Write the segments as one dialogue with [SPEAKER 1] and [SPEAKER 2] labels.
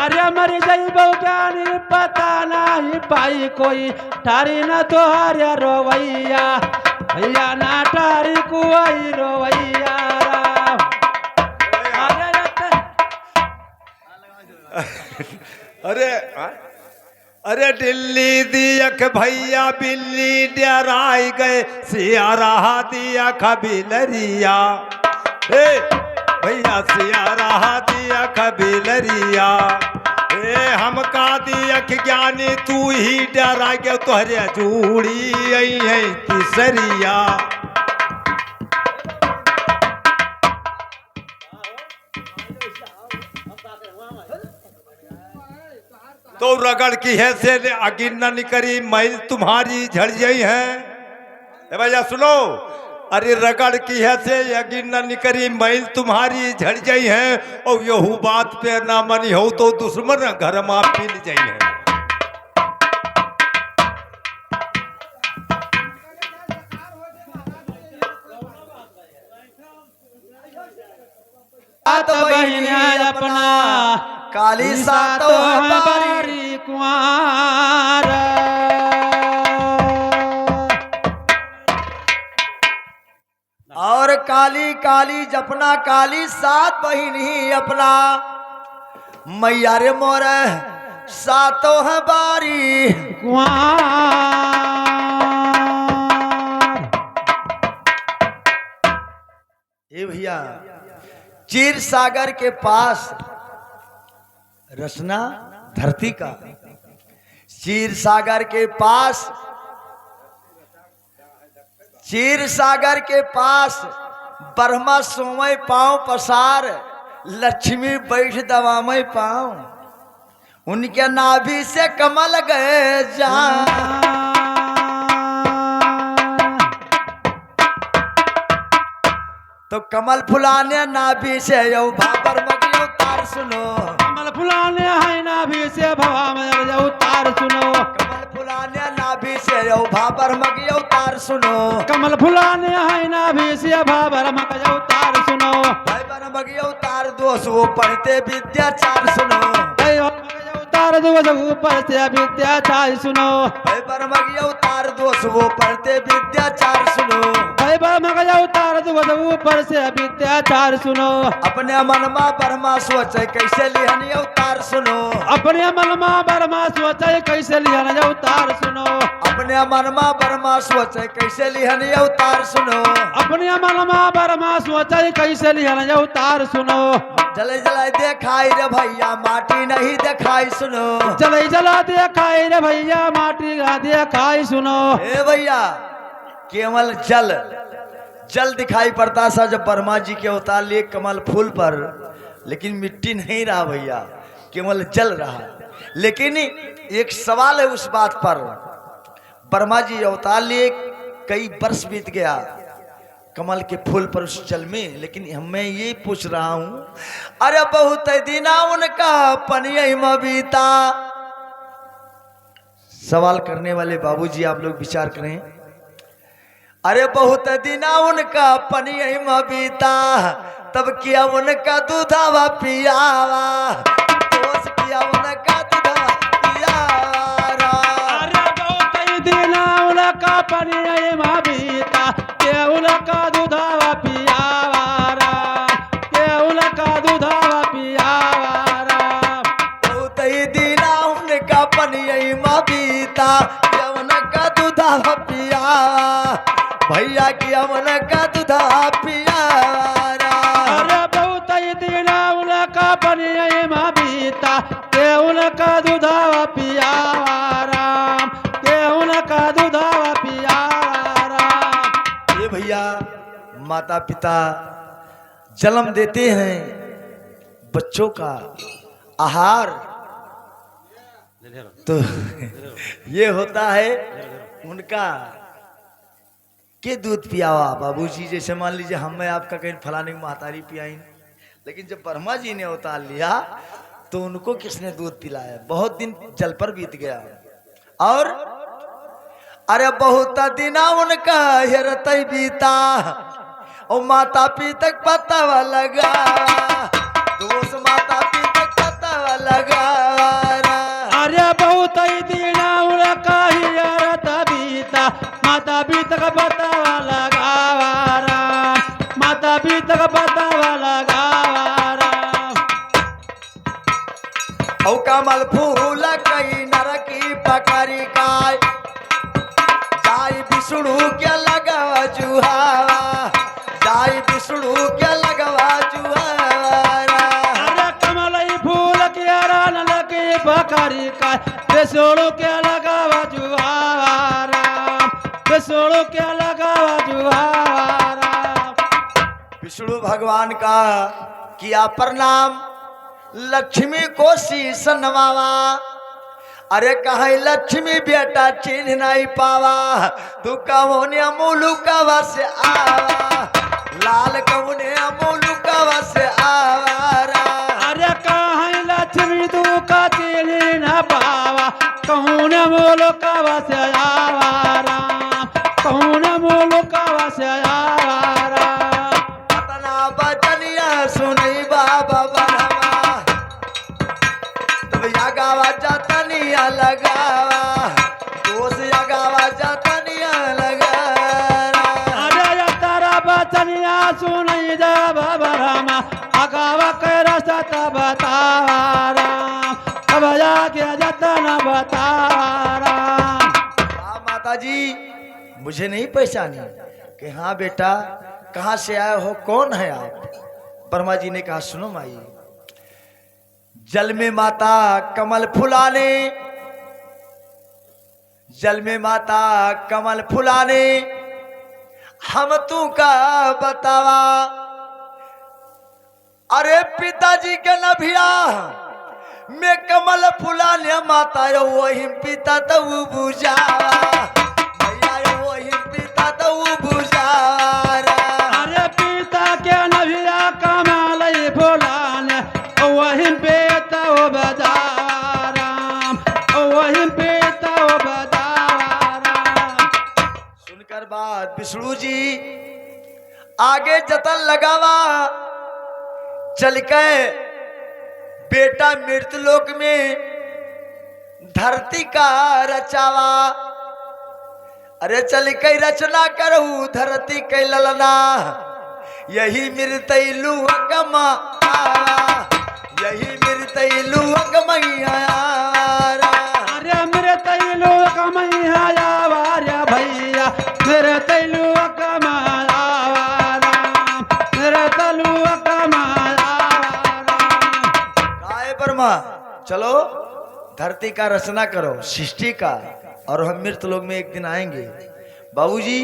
[SPEAKER 1] अरे मर जइबो ज्ञानी पता नहीं पाई कोई ठारी न तोहरे रोवैया भैया ना ठारी कुआई रोवैया
[SPEAKER 2] अरे अरे दिल्ली दियक भैया बिल्ली डराई गए सिया रहा दिया कबिलरिया ए भैया सिया रहा दिया कबिलरिया ए हमका दियक ज्ञानी तू ही डरा गया तोहरे चूड़ी आई है किसरिया तो रगड़ की है से अगिन निकरी मैल तुम्हारी झड़ गई है भैया सुनो अरे रगड़ की है से अगिन निकरी मैल तुम्हारी झड़ गई है और यहू बात पे ना मनी हो तो दुश्मन घर में पिल जाई है
[SPEAKER 1] बहन अपना
[SPEAKER 3] काली सातो
[SPEAKER 1] बारी कुआर
[SPEAKER 3] और काली काली जपना काली सात बहिन ही अपना मैया रे मोर सातो है बारी
[SPEAKER 1] कुआर
[SPEAKER 3] ए भैया चीर सागर के पास रचना धरती का चीर सागर के पास चीर सागर के पास ब्रह्मा सोमय पांव पसार लक्ष्मी बैठ दवामय पांव उनके नाभि से कमल गए जा तो कमल फुलाने नाभि से यौ भाबर मगियो तार सुनो
[SPEAKER 1] कमल फुलाने है नाभि से भवा में उतार सुनो
[SPEAKER 3] कमल फुलाने नाभि से यौ भाबर मगियो तार सुनो
[SPEAKER 1] कमल फुलाने है नाभि से भाबर मगियो तार सुनो
[SPEAKER 3] भाबर मगियो तार दोष वो पढ़ते विद्याचार सुनो
[SPEAKER 1] तार दोष ऊपर से विद्याचार सुनो
[SPEAKER 3] भाबर मगियो तार दोष वो पढ़ते विद्याचार सुनो
[SPEAKER 1] तार दोष ऊपर से विद्याचार सुनो
[SPEAKER 3] अपने मनमा बरमा सोचे कैसे लिहन अवतार सुनो
[SPEAKER 1] अपने मनमा बरमा सोचे कैसे लिहन अवतार सुनो
[SPEAKER 3] अपने मनमा बरमा सोचे कैसे लिहन अवतार सुनो
[SPEAKER 1] अपने मनमा बरमा सोचे कैसे लिहन अवतार सुनो
[SPEAKER 3] जले जला देखाई रे भैया माटी नहीं देखाई सुनो
[SPEAKER 1] जले जला देखाई रे भैया माटी देखाई सुनो
[SPEAKER 3] ए भैया केवल जल जल दिखाई पड़ता था जब वर्मा जी के अवतार लिए कमल फूल पर लेकिन मिट्टी नहीं रहा भैया केवल जल रहा लेकिन एक सवाल है उस बात पर वर्मा जी अवतार लिए कई वर्ष बीत गया कमल के फूल पर उस जल में लेकिन मैं ये पूछ रहा हूं अरे बहुत दिना उनका पनिया में बीता सवाल करने वाले बाबूजी आप लोग विचार करें अरे बहुत दिना उनका पनिया में बीता तब किया उनका दूधावा पियावा दोस्त किया उनका दूधावा पियावा
[SPEAKER 1] अरे बहुत दिना उनका पनिया में बीता के उनका दूधावा पियावा के उनका दूधावा पियावा
[SPEAKER 3] बहुत दिना उनका पनिया में बीता के उनका दूधावा पियावा भैया की अमन का दूधा पियारा
[SPEAKER 1] अरे बहुत दिन उनका पनिया में बीता के उनका दूधा पियारा के उनका दूधा पियारा
[SPEAKER 3] ये भैया माता पिता जन्म देते हैं बच्चों का आहार तो ये होता है उनका के दूध पियावा बाबूजी जैसे मान लीजिए हमें आपका कहीं फलाने की महतारी पियाई लेकिन जब वर्मा जी ने अवतार लिया तो उनको किसने दूध पिलाया बहुत दिन जल पर बीत गया और अरे बहुत दिना उनका हेरत बीता और माता पिता पता लगा दोस्त माता पिता पता लगा
[SPEAKER 1] लगावा राम।
[SPEAKER 3] औ कमल फूल कई नरकी पकड़ी काय जाई विष्णु के लगवा जुहावा जाई विष्णु के लगवा जुहावा।
[SPEAKER 1] अरे कमलई फूल के रानल के बकरी का बेसोड़ो के लगावा जुआवा राम। बेसोड़ो के लगावा जुआवा राम।
[SPEAKER 3] विष्णु भगवान का किया प्रणाम लक्ष्मी को शीश नवावा। अरे कहे लक्ष्मी बेटा चिन्ह नहीं पावा तू कौने मुलुकवा से आवा लाल कौने मुलुकवा से आवा।
[SPEAKER 1] अरे कहीं लक्ष्मी तू का चिन्ह न पावा कहूँ न मोलो कवा से आवा राम। कहूँ न मोलो कवा से आवा राम।
[SPEAKER 3] अपना बचनिया सुनी बाबा बनवा तब यगावा जतनिया लगावा दोष यगावा जतनिया लगावा।
[SPEAKER 1] अरे तारा बचनिया सुनई जा बाबा राम अगावा के रास्ता बतावा राम। अब जाके जतन बतावा राम।
[SPEAKER 3] हाँ माता जी मुझे नहीं पहचानी कि हाँ बेटा कहाँ से आए हो कौन है आप। ब्रह्मा जी ने कहा सुनो माई जल में माता कमल फुलाने जल में माता कमल फुलाने हम तू का बतावा। अरे पिताजी के नभिया में कमल फुलाने माता यो वही पिता तो बुझावा भैया यो वही पिता तो बुझावा।
[SPEAKER 1] अरे पिता के नभिया कमल फुलाने वही बेटा बजावा राम। वही बेटा बजावा राम।
[SPEAKER 3] सुनकर बात विष्णु जी आगे जतन लगावा चल के बेटा मृतलोक में धरती का रचावा। अरे चल के रचना करू धरती के ललना यही मृतैलु अगमा यही मृतैलु अगमैया।
[SPEAKER 1] अरे मेरे तैलू कमैया वार्या भैया मेरे तैलू कमाया राम। मेरे तैलू कमाया राम।
[SPEAKER 3] काय ब्रह्मा चलो धरती का रचना करो सृष्टि का और हम मृत लोक में एक दिन आएंगे। बाबूजी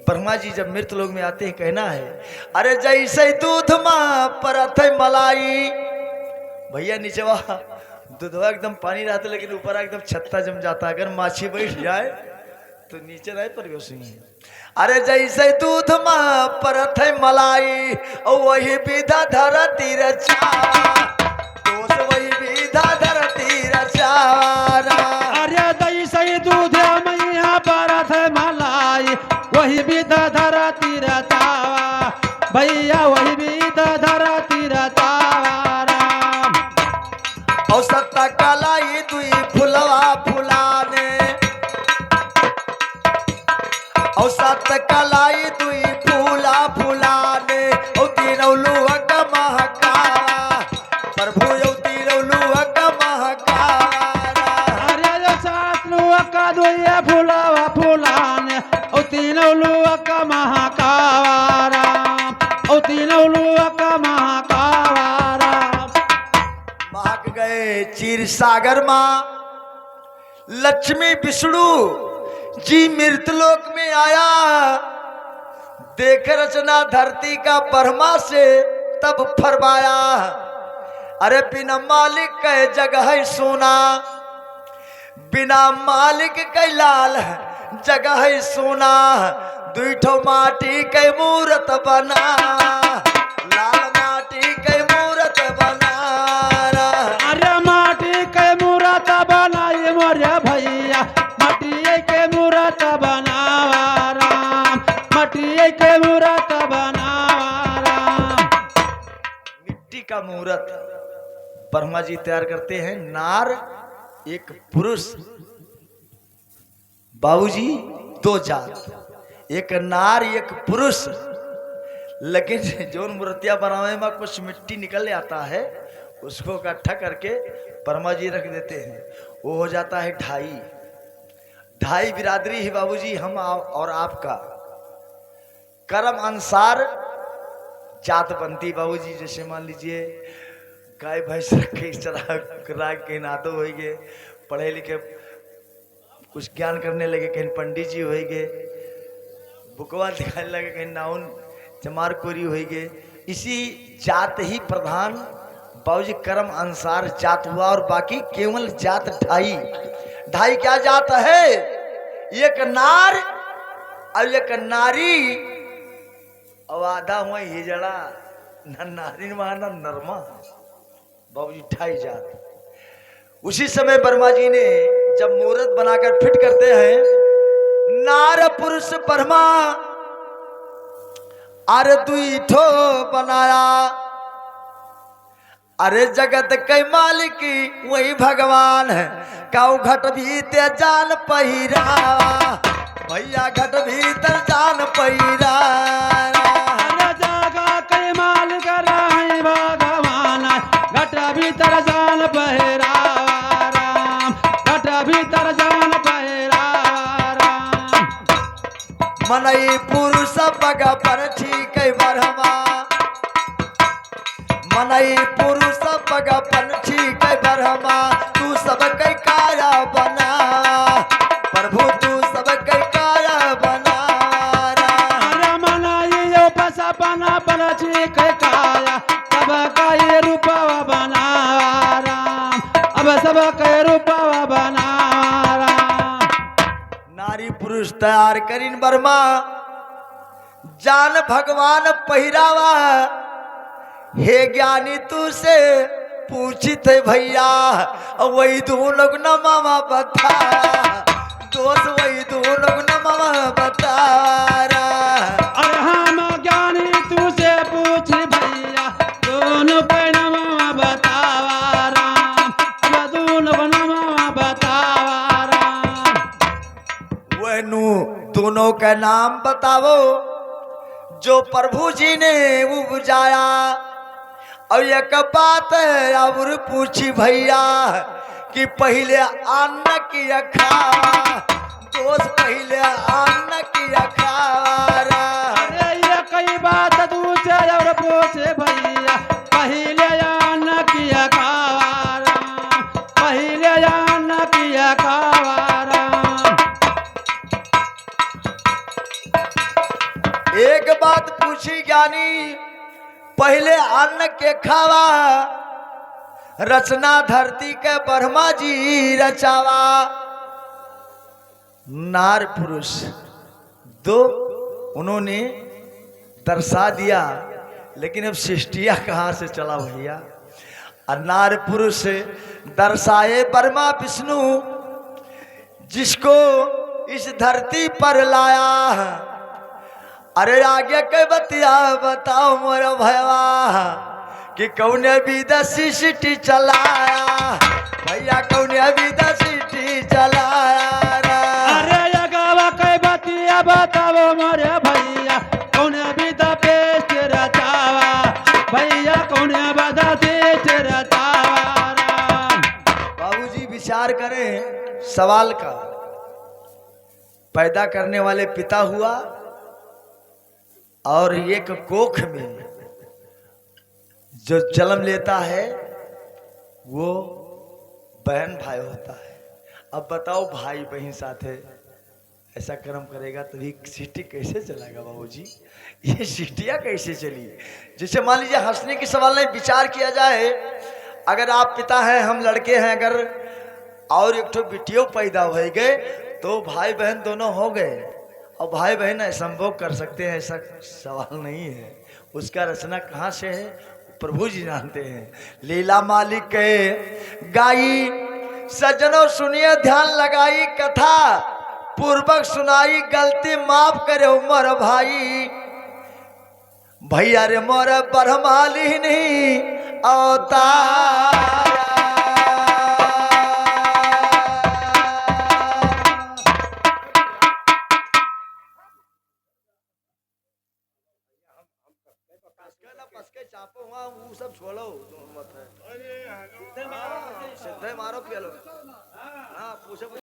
[SPEAKER 3] ब्रह्मा जी जब मृत लोक में आते हैं कहना है अरे जैसे दूध माँ परत है मलाई। भैया नीचे वहा दूधवा एकदम पानी रहता लेकिन ऊपर एकदम छत्ता जम जाता अगर माछी बैठ जाए तो नीचे नहीं पर। अरे जैसे दूध माँ परत है मलाई और वही विधा धरती रचा दोष वही विधा धरती रचा।
[SPEAKER 1] अरे जैसे दूध मैया परत मलाई वही विधा धरती रचावा भैया वही विधा धरती रचावा राम।
[SPEAKER 3] और सत्ता कलाई दुई फुलवा फुलाने और सत्त कलाई दुई फूला फुलाने और तीनों लुहक महकावा प्रभु यो तीनों लुहक महकावा।
[SPEAKER 1] अरे जो सात लुआ दुआ फुलावा फुलाने ओ तीनों लुआ महाकावा राम। ओ तीनों लुआ महाकावा राम।
[SPEAKER 3] महक गए चीर सागर माँ लक्ष्मी विष्णु जी मृतलोक में आया देख रचना धरती का ब्रह्मा से तब फरमाया अरे बिना मालिक के जगह है सोना बिना मालिक के लाल जगह है सोना दुईठो माटी के मूरत बना लाल माटी के मूरत बना।
[SPEAKER 1] अरे माटी के मूरत बनाई मोरे भैया मटिए के मूरत बनावा राम। मटिए के मूरत बनावा राम।
[SPEAKER 3] मिट्टी का मूरत ब्रह्मा जी तैयार करते हैं नार एक पुरुष। बाबूजी दो जात एक नार एक पुरुष लेकिन जो मूर्तियां बनावे में कुछ मिट्टी निकल आता है, उसको इकट्ठा करके वर्मा जी रख देते हैं। वो हो जाता है ढाई। ढाई बिरादरी ही बाबूजी हम और आपका कर्म अनुसार जात बनती बाबूजी। जैसे मान लीजिए गाय भैंस रखे चरा के नादो हो गए, पढ़े लिखे कुछ ज्ञान करने लगे, कहीं पंडित जी हो गए, बुकवा दिखाने लगे, कहीं नाउन चमार कोरी हो गए। इसी जात ही प्रधान बाबूजी कर्म अनुसार जात हुआ, और बाकी केवल जात ढाई। ढाई क्या जात है? एक नार और एक नारी, और आधा हुआ हिजड़ा, न नारी न नरमा, बाबूजी ढाई जात। उसी समय वर्मा जी ने जब मुहूर्त बनाकर फिट करते हैं, नार पुरुष ब्रह्मा अरे दुई ठो बनाया, अरे जगत के मालिक वही भगवान है, काऊ घट भीतर जान पहिरा, भैया घट भीतर जान पहिरा।
[SPEAKER 1] अरे जगा के मालिक राही भगवान, घट भीतर जान पहिरावा राम, घट भीतर जान पहिरावा राम।
[SPEAKER 3] मनई पुरुष पग पर ठीक बरहमा, मनई पुरुष पग पर ठीक बरहमा, तू सब कई काया बना, प्रभु तू सब कई काया बना।
[SPEAKER 1] अरे मनाई यो पसा बना बरछी के काया, सब का रूपवा बनावा राम, अब सब के रूपवा बनावा राम।
[SPEAKER 3] नारी पुरुष तैयार करीन वर्मा, जान भगवान पहिरावा, हे ज्ञानी तू से पूछित भैया, वही दोनों न मामा बता, दोस्त वही दोनों न मामा बता।
[SPEAKER 1] अरे हम ज्ञानी तुझसे पूछ भैया, दोनों के नाम बतावा राम, अब दोनों के नाम बतावा राम।
[SPEAKER 3] वह दोनों का नाम बताओ जो प्रभु जी ने उपजाया। और एक बात और पूछी भैया कि पहले अन्न की खावा, दोस्त पहले अन्न की खावा।
[SPEAKER 1] अरे ये कई बात तुझसे और पूछे भैया, पहले अन्न किया खावा राम, पहले अन्न किया खावा राम।
[SPEAKER 3] एक बात पूछी ज्ञानी, पहले अन्न के खावा, रचना धरती के ब्रह्मा जी रचावा। नार पुरुष दो उन्होंने दर्शा दिया, लेकिन अब सृष्टिया कहाँ से चला भैया। और नार पुरुष दर्शाए ब्रह्मा विष्णु, जिसको इस धरती पर लाया। अरे आगे के बतिया बताओ मोर भैया कि कौन विदा सृष्टि चलाया, भैया कौन विदा सृष्टि चलाया।
[SPEAKER 1] अरे ये गावा के बतिया बताओ मोरे भैया, कौन विदा पेश रचावा, भैया कौन विदा पेश रचावा राम।
[SPEAKER 3] बाबूजी विचार करें सवाल का। पैदा करने वाले पिता हुआ, और एक कोख में जो जन्म लेता है वो बहन भाई होता है। अब बताओ भाई बहन साथ है, ऐसा कर्म करेगा तभी सिटी कैसे चलेगा बाबूजी? ये सिटियाँ कैसे चली? जैसे मान लीजिए हंसने के सवाल में विचार किया जाए, अगर आप पिता हैं, हम लड़के हैं, अगर और एक तो बिटियों पैदा हो गए तो भाई बहन दोनों हो गए। और भाई बहन असंभव कर सकते हैं, ऐसा सवाल नहीं है। उसका रचना कहाँ से है प्रभु जी जानते हैं। लीला मालिक के गाई सज्जनों सुनिए ध्यान लगाई, कथा पूर्वक सुनाई, गलती माफ करे उमर भाई। भैया रे मोर ब्रह्माली नहीं अवतार। पसके ना पसके चापो वहाँ वो सब छोड़ो मत है
[SPEAKER 1] सिद्धे मारो
[SPEAKER 3] सिद्धे मारो पियलो हाँ पूछो